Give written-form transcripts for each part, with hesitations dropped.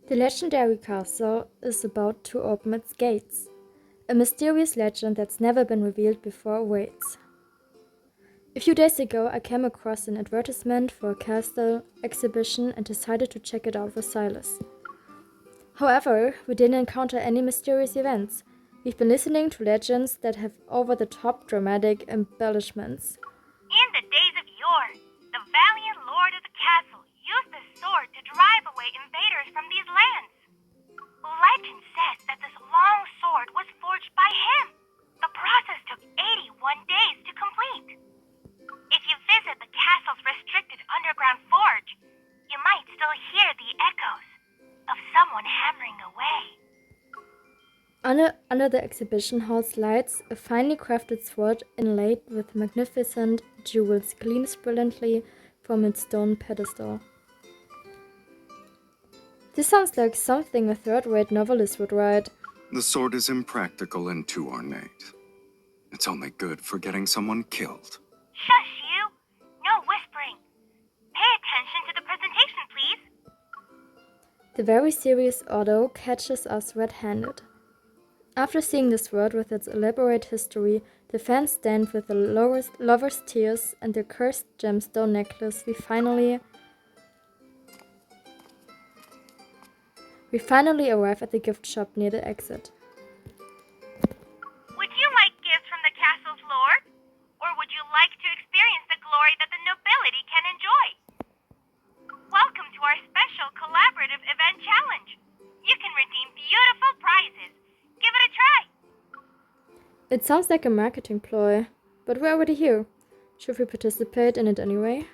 The legendary castle is about to open its gates. A mysterious legend that's never been revealed before awaits. A few days ago, I came across an advertisement for a castle exhibition and decided to check it out with Sylus. However, we didn't encounter any mysterious events. We've been listening to legends that have over-the-top dramatic embellishments. In the days of yore, the valiant lord of the castle used the sword to drive away invaders from these lands. Legend says that this long sword was forged by him. The process took 81 days to complete. If you visit the castle's restricted underground forge, you might still hear the echoes of someone hammering away. Under the exhibition hall's lights, a finely crafted sword inlaid with magnificent jewels gleams brilliantly from its stone pedestal. This sounds like something a third-rate novelist would write. The sword is impractical and too ornate. It's only good for getting someone killed. Shush you! No whispering. Pay attention to the presentation, please. The very serious Otto catches us red-handed. After seeing the sword with its elaborate history, the fans stand with the lover's tears and the cursed gemstone necklace, we finally arrive at the gift shop near the exit. Would you like gifts from the castle's lord? Or would you like to experience the glory that the nobility can enjoy? Welcome to our special collaborative event challenge. You can redeem beautiful prizes. Give it a try. It sounds like a marketing ploy, but we're already here. Should we participate in it anyway?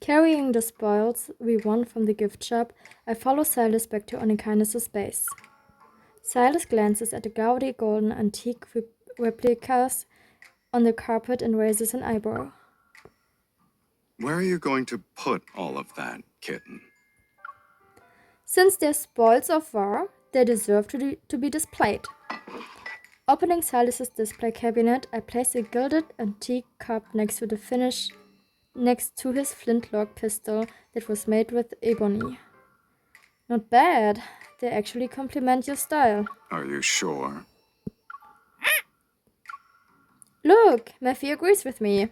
Carrying the spoils we won from the gift shop, I follow Sylus back to Onikinus' base. Sylus glances at the gaudy golden antique replicas on the carpet and raises an eyebrow. Where are you going to put all of that, kitten? Since they're spoils of war, they deserve to be displayed. Opening Sylus' display cabinet, I place a gilded antique cup next to his flintlock pistol that was made with ebony. Not bad. They actually complement your style. Are you sure? Look, Matthew agrees with me.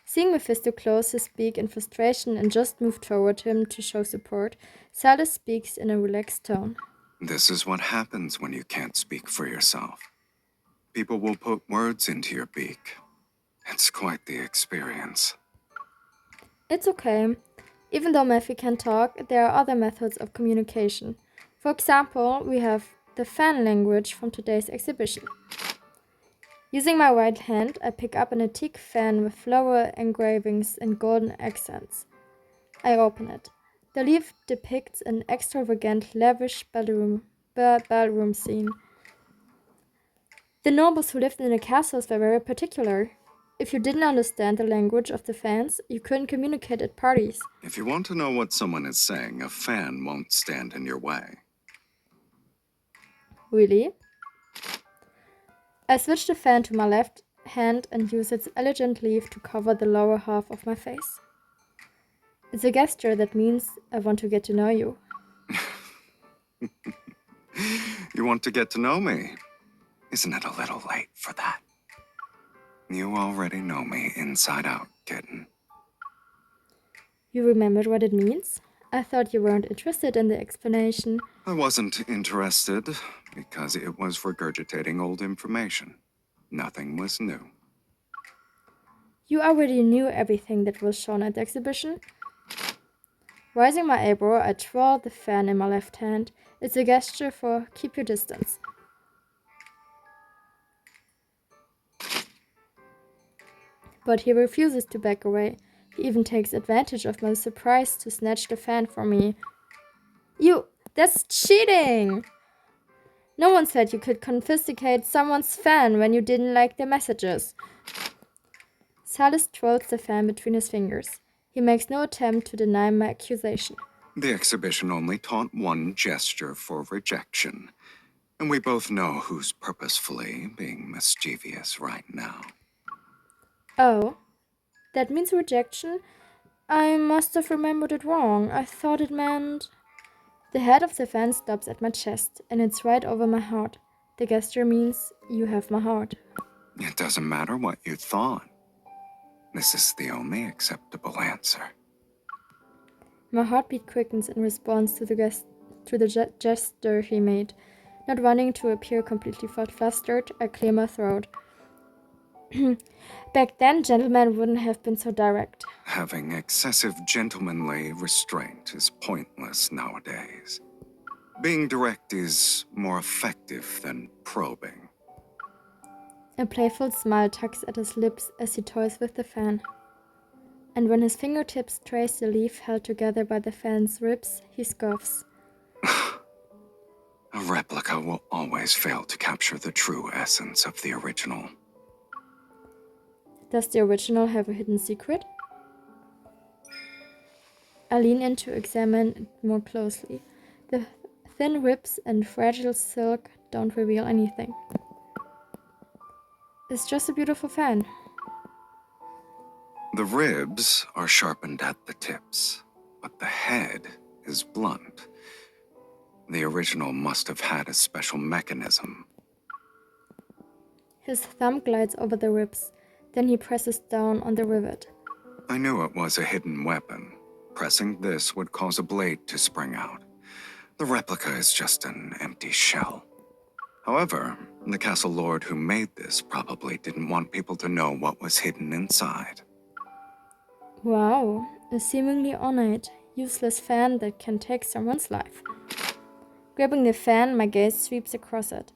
Seeing Mephisto close his beak in frustration and just move toward him to show support, Sylus speaks in a relaxed tone. This is what happens when you can't speak for yourself. People will put words into your beak. It's quite the experience. It's okay. Even though Matthew can talk, there are other methods of communication. For example, we have the fan language from today's exhibition. Using my right hand, I pick up an antique fan with floral engravings and golden accents. I open it. The leaf depicts an extravagant, lavish ballroom scene. The nobles who lived in the castles were very particular. If you didn't understand the language of the fans, you couldn't communicate at parties. If you want to know what someone is saying, a fan won't stand in your way. Really? I switch the fan to my left hand and use its elegant leaf to cover the lower half of my face. It's a gesture that means I want to get to know you. You want to get to know me? Isn't it a little late for that? You already know me inside out, kitten. You remembered what it means? I thought you weren't interested in the explanation. I wasn't interested because it was regurgitating old information. Nothing was new. You already knew everything that was shown at the exhibition? Raising my eyebrow, I twirl the fan in my left hand. It's a gesture for keep your distance. But he refuses to back away. He even takes advantage of my surprise to snatch the fan from me. That's cheating! No one said you could confiscate someone's fan when you didn't like their messages. Sylus twirls the fan between his fingers. He makes no attempt to deny my accusation. The exhibition only taught one gesture for rejection. And we both know who's purposefully being mischievous right now. Oh, that means rejection? I must have remembered it wrong. I thought it meant. The head of the fan stops at my chest, and it's right over my heart. The gesture means you have my heart. It doesn't matter what you thought. This is the only acceptable answer. My heartbeat quickens in response to the gesture he made. Not wanting to appear completely flustered, I clear my throat. Back then, gentlemen wouldn't have been so direct. Having excessive gentlemanly restraint is pointless nowadays. Being direct is more effective than probing. A playful smile tugs at his lips as he toys with the fan. And when his fingertips trace the leaf held together by the fan's ribs, he scoffs. A replica will always fail to capture the true essence of the original. Does the original have a hidden secret? I lean in to examine it more closely. The thin ribs and fragile silk don't reveal anything. It's just a beautiful fan. The ribs are sharpened at the tips, but the head is blunt. The original must have had a special mechanism. His thumb glides over the ribs, then he presses down on the rivet. I knew it was a hidden weapon. Pressing this would cause a blade to spring out. The replica is just an empty shell. However, the castle lord who made this probably didn't want people to know what was hidden inside. Wow, a seemingly ornate, useless fan that can take someone's life. Grabbing the fan, my gaze sweeps across it.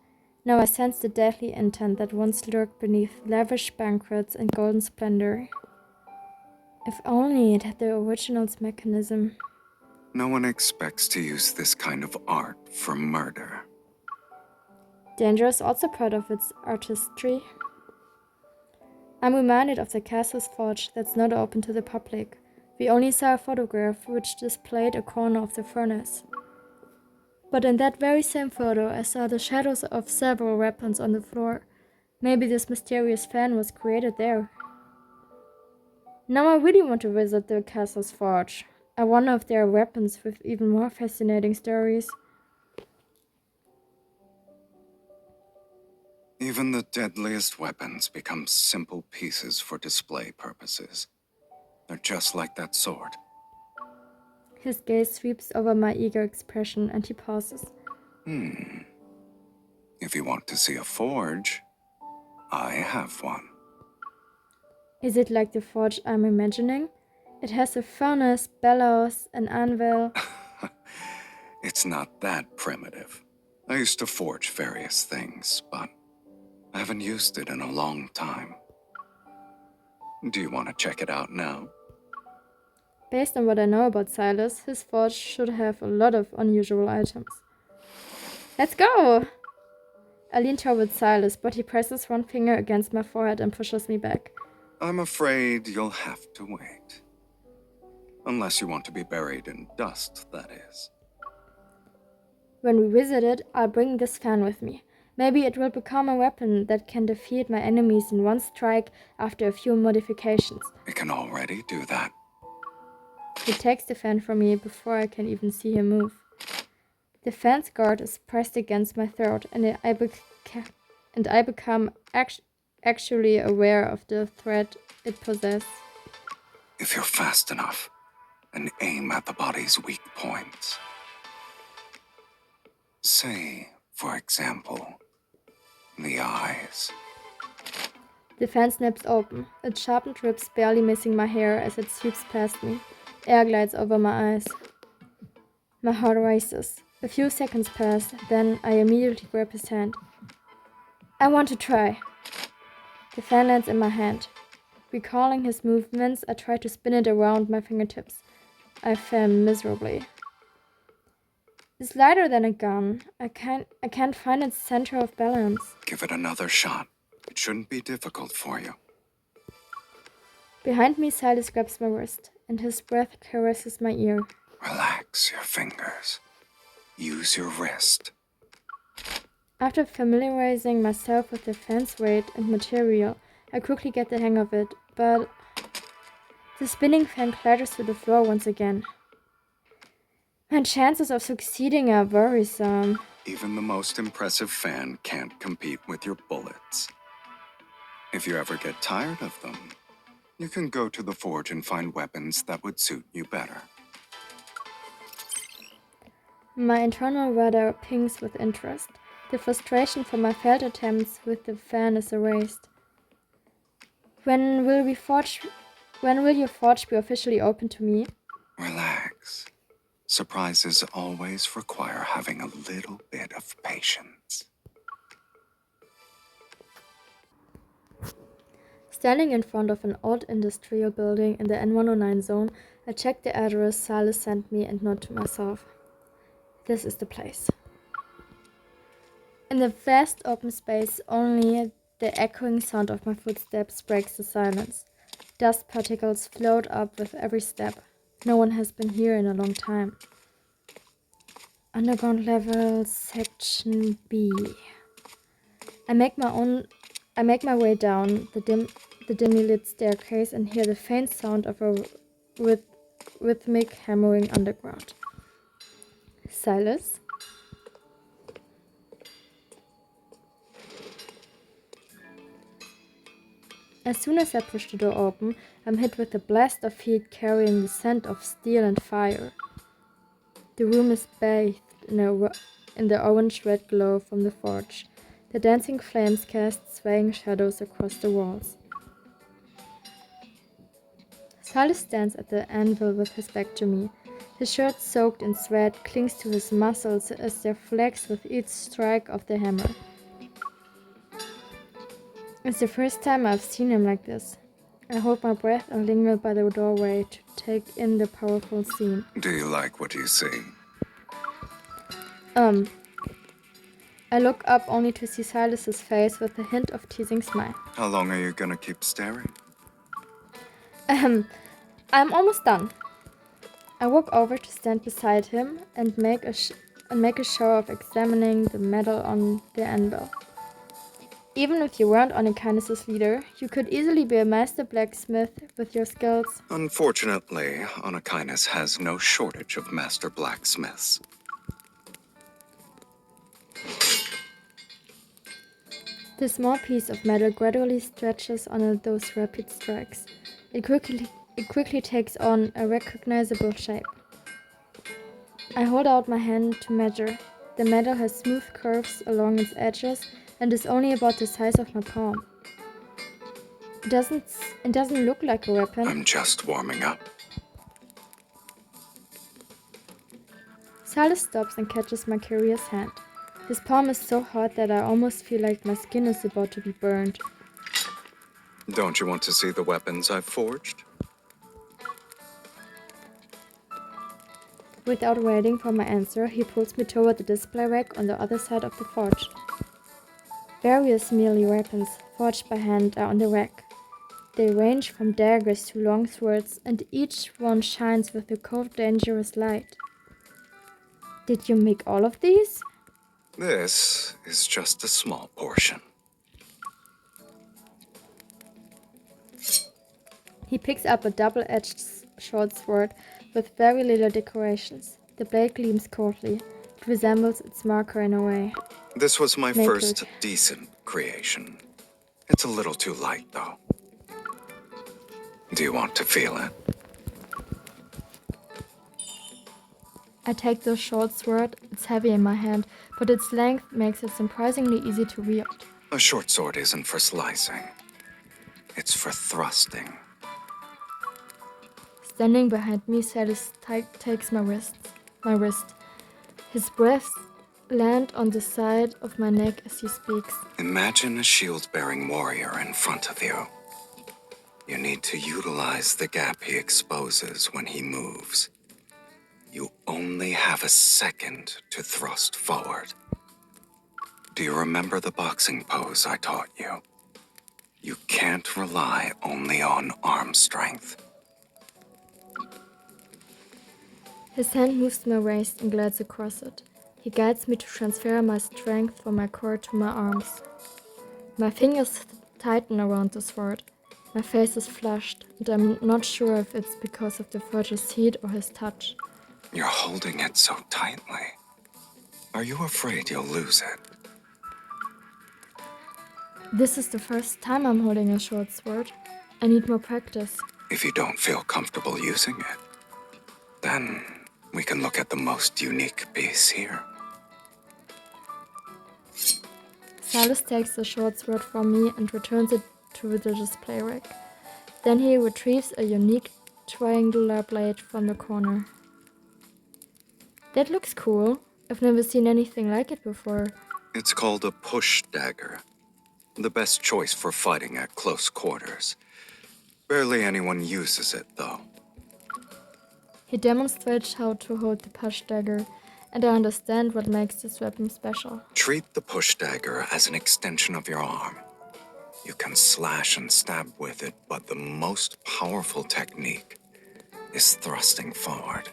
Now I sense the deadly intent that once lurked beneath lavish banquets and golden splendor. If only it had the original's mechanism. No one expects to use this kind of art for murder. Danger is also part of its artistry. I'm reminded of the castle's forge that's not open to the public. We only saw a photograph which displayed a corner of the furnace. But in that very same photo, I saw the shadows of several weapons on the floor. Maybe this mysterious fan was created there. Now I really want to visit the castle's forge. I wonder if there are weapons with even more fascinating stories. Even the deadliest weapons become simple pieces for display purposes. They're just like that sword. His gaze sweeps over my eager expression and he pauses. If you want to see a forge, I have one. Is it like the forge I'm imagining? It has a furnace, bellows, an anvil. It's not that primitive. I used to forge various things, but I haven't used it in a long time. Do you want to check it out now? Based on what I know about Sylus, his forge should have a lot of unusual items. Let's go! I lean towards Sylus, but he presses one finger against my forehead and pushes me back. I'm afraid you'll have to wait. Unless you want to be buried in dust, that is. When we visit it, I'll bring this fan with me. Maybe it will become a weapon that can defeat my enemies in one strike after a few modifications. It can already do that. He takes the fan from me before I can even see him move. The fan's guard is pressed against my throat, and I become actually aware of the threat it possesses. If you're fast enough, and aim at the body's weak points. Say, for example, the eyes. The fan snaps open, its sharpened ribs barely missing my hair as it sweeps past me. Air glides over my eyes. My heart races. A few seconds pass, then I immediately grab his hand. I want to try. The fan lands in my hand. Recalling his movements, I try to spin it around my fingertips. I fail miserably. It's lighter than a gun. I can't find its center of balance. Give it another shot. It shouldn't be difficult for you. Behind me, Sylus grabs my wrist, and his breath caresses my ear. Relax your fingers. Use your wrist. After familiarizing myself with the fan's weight and material, I quickly get the hang of it. but the spinning fan clatters to the floor once again. My chances of succeeding are worrisome. Even the most impressive fan can't compete with your bullets. If you ever get tired of them, you can go to the forge and find weapons that would suit you better. My internal radar pings with interest. The frustration from my failed attempts with the fan is erased. When will your forge be officially open to me? Relax. Surprises always require having a little bit of patience. Standing in front of an old industrial building in the N109 zone, I check the address Sylus sent me and nod to myself. This is the place. In the vast open space, only the echoing sound of my footsteps breaks the silence. Dust particles float up with every step. No one has been here in a long time. Underground level, section B. I make my way down the dimly lit staircase and hear the faint sound of a rhythmic hammering underground. Sylus? As soon as I push the door open, I'm hit with a blast of heat carrying the scent of steel and fire. The room is bathed in the orange-red glow from the forge. The dancing flames cast swaying shadows across the walls. Sylus stands at the anvil with his back to me. His shirt soaked in sweat clings to his muscles as they flex with each strike of the hammer. It's the first time I've seen him like this. I hold my breath and linger by the doorway to take in the powerful scene. Do you like what you see? I look up only to see Sylus's face with a hint of teasing smile. How long are you gonna keep staring? I'm almost done. I walk over to stand beside him and make a show of examining the metal on the anvil. Even if you weren't Onikinus' leader, you could easily be a master blacksmith with your skills. Unfortunately, Onikinus has no shortage of master blacksmiths. The small piece of metal gradually stretches under those rapid strikes. It quickly takes on a recognizable shape. I hold out my hand to measure. The metal has smooth curves along its edges and is only about the size of my palm. It doesn't look like a weapon. I'm just warming up. Sylus stops and catches my curious hand. His palm is so hot that I almost feel like my skin is about to be burned. Don't you want to see the weapons I've forged? Without waiting for my answer, he pulls me toward the display rack on the other side of the forge. Various melee weapons, forged by hand, are on the rack. They range from daggers to long swords, and each one shines with a cold, dangerous light. Did you make all of these? This is just a small portion. He picks up a double-edged short sword with very little decorations. The blade gleams coldly. It resembles its marker in a way. This was my Naked. first decent creation. It's a little too light, though. Do you want to feel it? I take the short sword. It's heavy in my hand, but its length makes it surprisingly easy to wield. A short sword isn't for slicing. It's for thrusting. Standing behind me, Sylus takes my wrist. His breaths land on the side of my neck as he speaks. Imagine a shield-bearing warrior in front of you. You need to utilize the gap he exposes when he moves. You only have a second to thrust forward. Do you remember the boxing pose I taught you? You can't rely only on arm strength. His hand moves to my waist and glides across it. He guides me to transfer my strength from my core to my arms. My fingers tighten around the sword. My face is flushed, and I'm not sure if it's because of the forger's heat or his touch. You're holding it so tightly. Are you afraid you'll lose it? This is the first time I'm holding a short sword. I need more practice. If you don't feel comfortable using it, then we can look at the most unique piece here. Sylus takes the short sword from me and returns it to the display rack. Then he retrieves a unique triangular blade from the corner. That looks cool. I've never seen anything like it before. It's called a push dagger. The best choice for fighting at close quarters. Barely anyone uses it, though. He demonstrates how to hold the push dagger, and I understand what makes this weapon special. Treat the push dagger as an extension of your arm. You can slash and stab with it, but the most powerful technique is thrusting forward.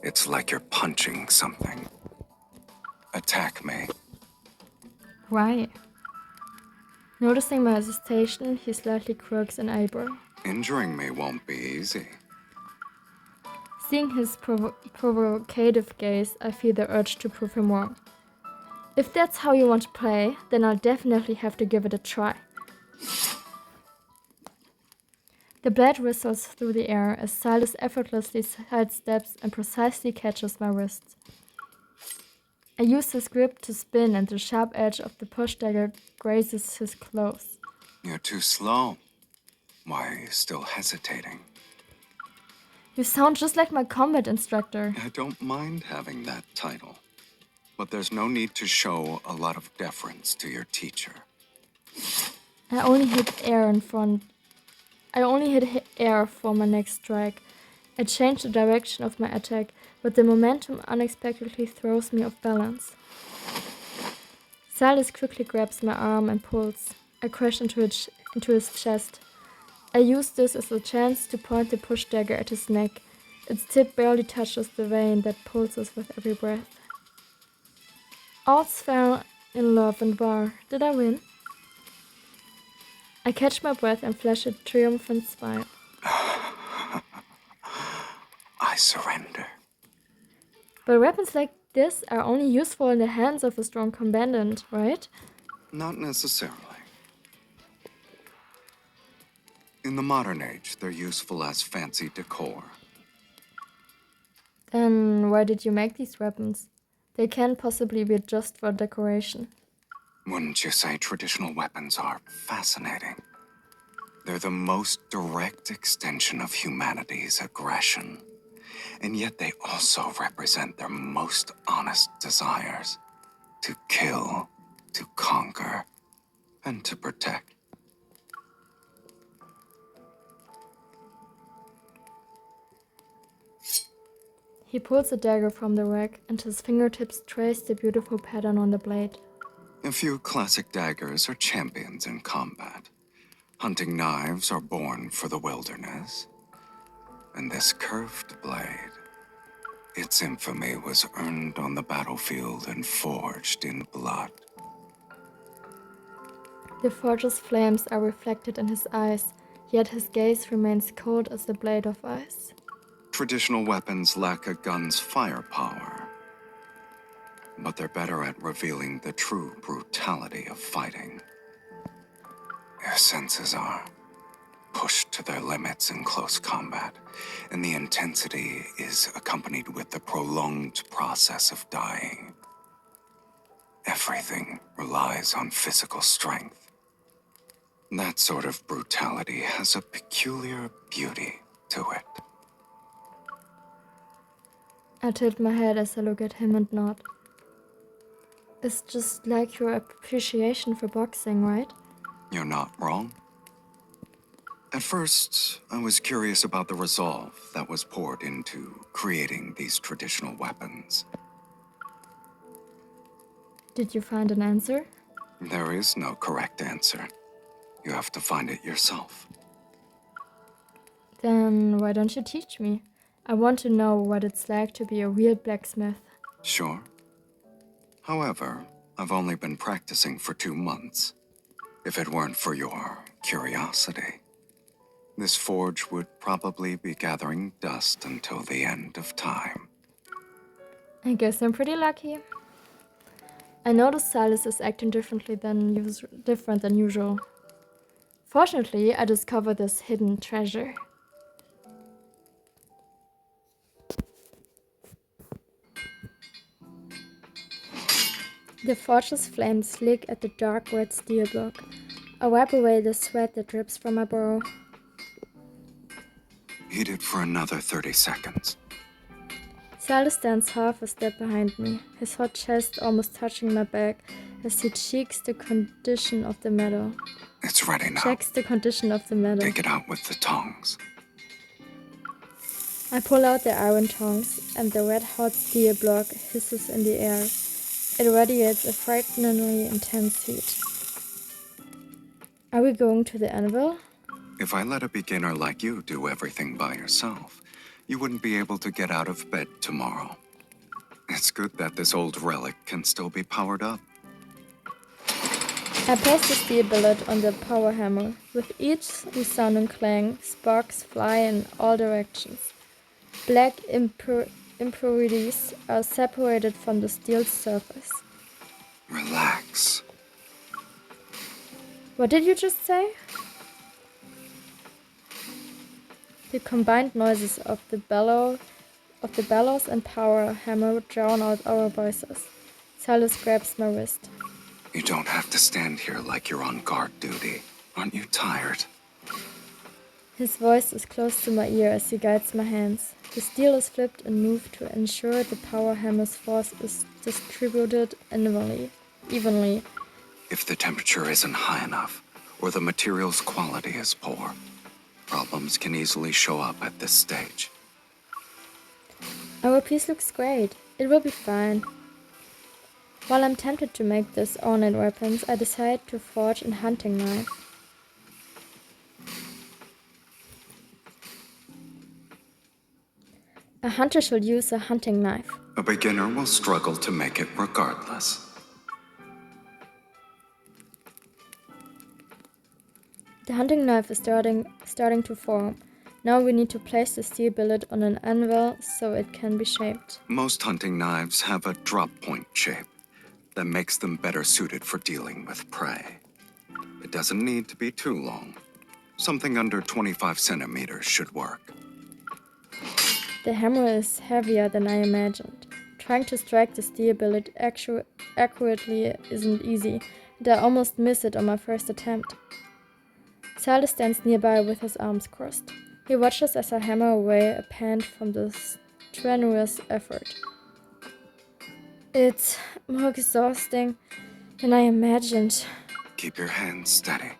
It's like you're punching something. Attack me. Why? Noticing my hesitation, he slightly quirks an eyebrow. Injuring me won't be easy. Seeing his provocative gaze, I feel the urge to prove him wrong. If that's how you want to play, then I'll definitely have to give it a try. The blade whistles through the air as Sylus effortlessly sidesteps and precisely catches my wrists. I use his grip to spin and the sharp edge of the push dagger grazes his clothes. You're too slow. Why are you still hesitating? You sound just like my combat instructor. I don't mind having that title, but there's no need to show a lot of deference to your teacher. I only hit air for my next strike. I change the direction of my attack, but the momentum unexpectedly throws me off balance. Sylus quickly grabs my arm and pulls. I crash into his chest. I use this as a chance to point the push dagger at his neck. Its tip barely touches the vein that pulses with every breath. All's fair in love and war. Did I win? I catch my breath and flash a triumphant smile. I surrender. But weapons like this are only useful in the hands of a strong combatant, right? Not necessarily. In the modern age, they're useful as fancy decor. Then why did you make these weapons? They can't possibly be just for decoration. Wouldn't you say traditional weapons are fascinating? They're the most direct extension of humanity's aggression. And yet they also represent their most honest desires. To kill, to conquer, and to protect. He pulls a dagger from the rack, and his fingertips trace the beautiful pattern on the blade. A few classic daggers are champions in combat. Hunting knives are born for the wilderness. And this curved blade, its infamy was earned on the battlefield and forged in blood. The forge's flames are reflected in his eyes, yet his gaze remains cold as a blade of ice. Traditional weapons lack a gun's firepower, but they're better at revealing the true brutality of fighting. Their senses are pushed to their limits in close combat, and the intensity is accompanied with the prolonged process of dying. Everything relies on physical strength. That sort of brutality has a peculiar beauty to it. I tilt my head as I look at him and nod. It's just like your appreciation for boxing, right? You're not wrong. At first, I was curious about the resolve that was poured into creating these traditional weapons. Did you find an answer? There is no correct answer. You have to find it yourself. Then why don't you teach me? I want to know what it's like to be a real blacksmith. Sure. However, I've only been practicing for 2 months. If it weren't for your curiosity. This forge would probably be gathering dust until the end of time. I guess I'm pretty lucky. I noticed Sylus is acting different than usual. Fortunately, I discovered this hidden treasure. The forge's flames lick at the dark red steel block. I wipe away the sweat that drips from my brow. Heat it for another 30 seconds. Sylus stands half a step behind me, his hot chest almost touching my back as he checks the condition of the metal. It's ready now. Take it out with the tongs. I pull out the iron tongs, and the red-hot steel block hisses in the air. It radiates a frighteningly intense heat. Are we going to the anvil? If I let a beginner like you do everything by yourself, you wouldn't be able to get out of bed tomorrow. It's good that this old relic can still be powered up. I place the steel billet on the power hammer. With each resounding clang, sparks fly in all directions. Black impurities are separated from the steel surface. Relax. What did you just say? The combined noises of the bellows and power hammer drown out our voices. Sylus grabs my wrist. You don't have to stand here like you're on guard duty. Aren't you tired? His voice is close to my ear as he guides my hands. The steel is flipped and moved to ensure the power hammer's force is distributed evenly. If the temperature isn't high enough, or the material's quality is poor, problems can easily show up at this stage. Our piece looks great. It will be fine. While I'm tempted to make this ornate weapons, I decide to forge a hunting knife. A hunter should use a hunting knife. A beginner will struggle to make it regardless. The hunting knife is starting to form. Now we need to place the steel billet on an anvil so it can be shaped. Most hunting knives have a drop point shape that makes them better suited for dealing with prey. It doesn't need to be too long. Something under 25 centimeters should work. The hammer is heavier than I imagined. Trying to strike the steel billet accurately isn't easy, and I almost miss it on my first attempt. Sylus stands nearby with his arms crossed. He watches as I hammer away a pant from the strenuous effort. It's more exhausting than I imagined. Keep your hands steady.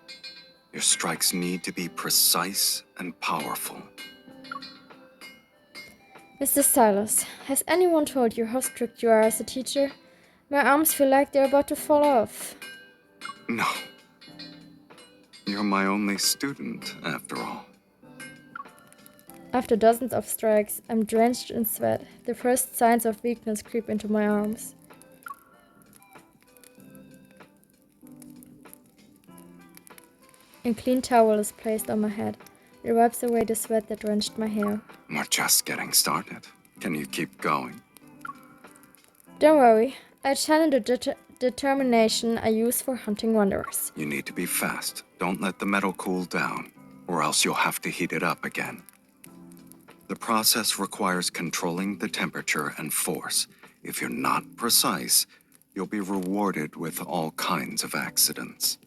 Your strikes need to be precise and powerful. Mr. Sylus, has anyone told you how strict you are as a teacher? My arms feel like they're about to fall off. No. You're my only student, after all. After dozens of strikes, I'm drenched in sweat. The first signs of weakness creep into my arms. A clean towel is placed on my head. It wipes away the sweat that drenched my hair. We're just getting started. Can you keep going? Don't worry. I channel the determination I use for hunting wanderers. You need to be fast. Don't let the metal cool down, or else you'll have to heat it up again. The process requires controlling the temperature and force. If you're not precise, you'll be rewarded with all kinds of accidents.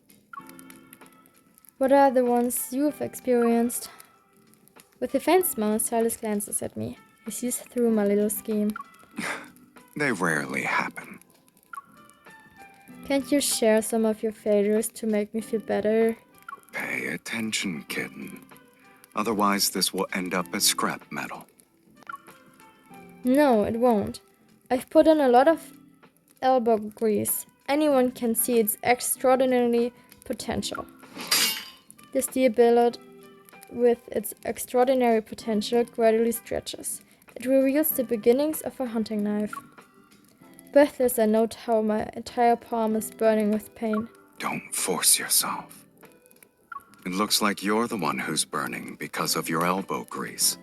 What are the ones you've experienced? With a faint smile, Sylus glances at me. He sees through my little scheme. They rarely happen. Can't you share some of your failures to make me feel better? Pay attention, kitten. Otherwise, this will end up as scrap metal. No, it won't. I've put in a lot of elbow grease. Anyone can see its extraordinary potential. The steel billet, with its extraordinary potential, gradually stretches. It reveals the beginnings of a hunting knife. Breathless, I note how my entire palm is burning with pain. Don't force yourself. It looks like you're the one who's burning because of your elbow grease.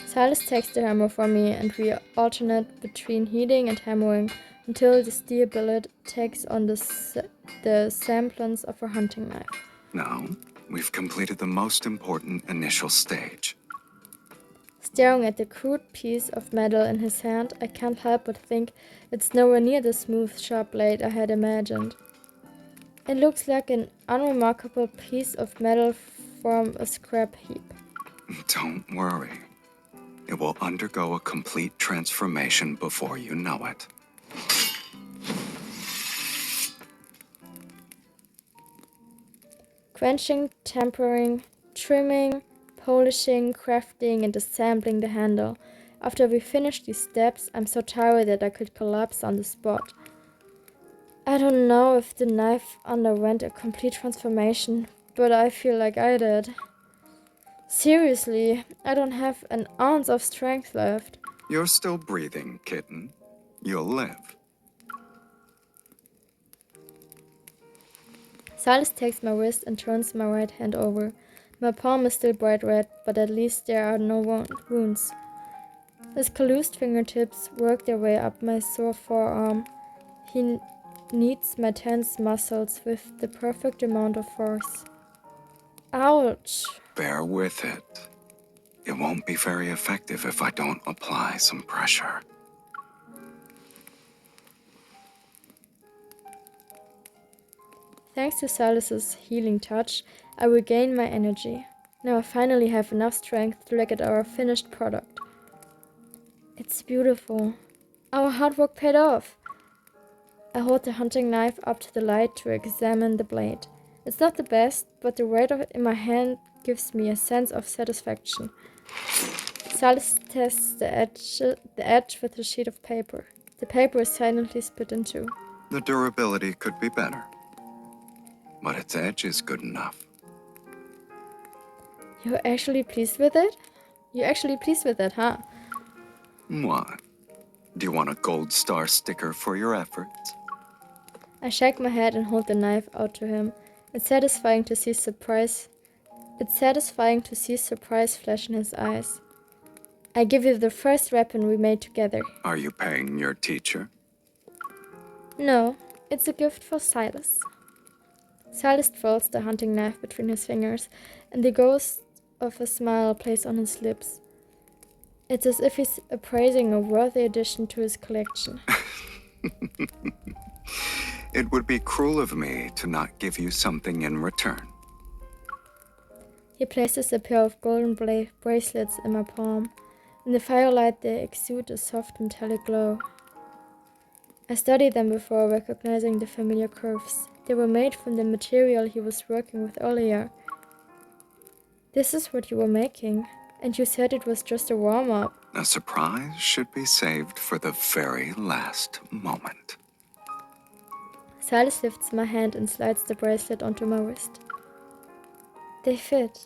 Sylus takes the hammer from me and we alternate between heating and hammering until the steel billet takes on the semblance of a hunting knife. Now, we've completed the most important initial stage. Staring at the crude piece of metal in his hand, I can't help but think it's nowhere near the smooth, sharp blade I had imagined. It looks like an unremarkable piece of metal from a scrap heap. Don't worry. It will undergo a complete transformation before you know it. Quenching, tempering, trimming, polishing, crafting, and assembling the handle. After we finish these steps, I'm so tired that I could collapse on the spot. I don't know if the knife underwent a complete transformation, but I feel like I did. Seriously, I don't have an ounce of strength left. You're still breathing, kitten. You'll live. Sylus takes my wrist and turns my right hand over. My palm is still bright red, but at least there are no wounds. His calloused fingertips work their way up my sore forearm. He kneads my tense muscles with the perfect amount of force. Ouch! Bear with it. It won't be very effective if I don't apply some pressure. Thanks to Sylus's healing touch, I regain my energy. Now I finally have enough strength to look at our finished product. It's beautiful. Our hard work paid off. I hold the hunting knife up to the light to examine the blade. It's not the best, but the weight of it in my hand gives me a sense of satisfaction. Sylus tests the edge with a sheet of paper. The paper is silently split in two. The durability could be better, but its edge is good enough. You're actually pleased with it? You're actually pleased with it, huh? What? Do you want a gold star sticker for your efforts? I shake my head and hold the knife out to him. It's satisfying to see surprise flash in his eyes. I give you the first weapon we made together. Are you paying your teacher? No, it's a gift for Sylus. Sylus twirls the hunting knife between his fingers, and the ghost of a smile plays on his lips. It's as if he's appraising a worthy addition to his collection. It would be cruel of me to not give you something in return. He places a pair of golden bracelets in my palm. In the firelight, they exude a soft metallic glow. I studied them before recognizing the familiar curves. They were made from the material he was working with earlier. This is what you were making, and you said it was just a warm-up. A surprise should be saved for the very last moment. Sylus lifts my hand and slides the bracelet onto my wrist. They fit.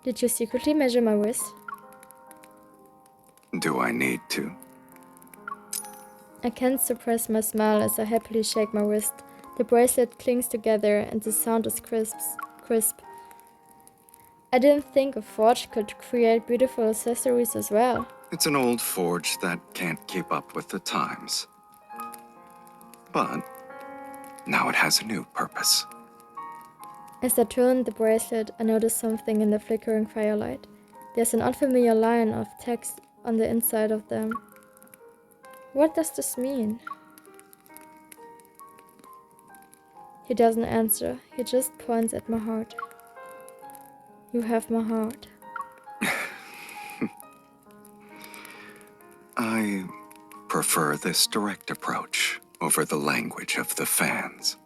Did you secretly measure my wrist? Do I need to? I can't suppress my smile as I happily shake my wrist. The bracelet clings together and the sound is crisp. I didn't think a forge could create beautiful accessories as well. It's an old forge that can't keep up with the times. But now it has a new purpose. As I turn the bracelet, I notice something in the flickering firelight. There's an unfamiliar line of text on the inside of them. What does this mean? He doesn't answer. He just points at my heart. You have my heart. I prefer this direct approach over the language of the fans.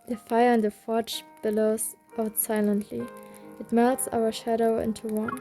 The fire in the forge billows out silently. It melts our shadow into one.